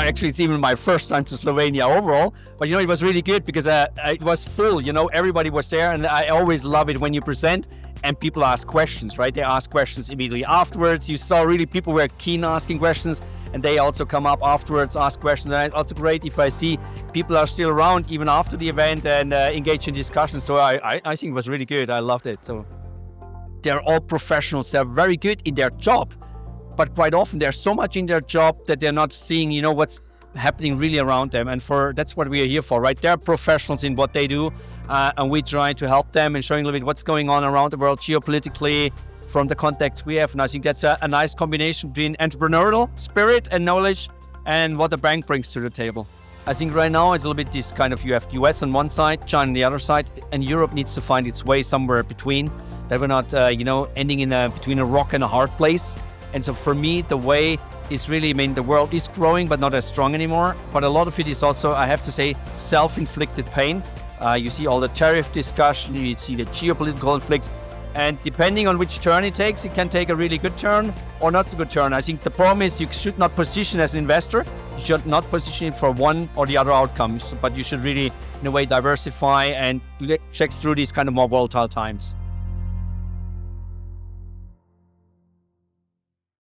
Actually, it's even my first time to Slovenia overall. But it was really good because it was full. Everybody was there, and I always love it when you present and people ask questions, right? They ask questions immediately afterwards. You saw really people were keen asking questions, and they also come up afterwards, ask questions. And it's also great if I see people are still around even after the event and engage in discussions. So I think it was really good. I loved it. So they're all professionals. They're very good in their job, but quite often they're so much in their job that they're not seeing, what's happening really around them. And that's what we are here for, right? They're professionals in what they do, and we try to help them and showing a little bit what's going on around the world geopolitically from the contacts we have. And I think that's a nice combination between entrepreneurial spirit and knowledge and what the bank brings to the table. I think right now it's a little bit this kind of, you have the US on one side, China on the other side, and Europe needs to find its way somewhere between, that we're not, ending in between a rock and a hard place. And so for me, the way is really, the world is growing, but not as strong anymore. But a lot of it is also, I have to say, self-inflicted pain. You see all the tariff discussion, you see the geopolitical conflicts, and depending on which turn it takes, it can take a really good turn or not so good turn. I think the problem is you should not position as an investor. You should not position it for one or the other outcomes, but you should really, in a way, diversify and check through these kind of more volatile times.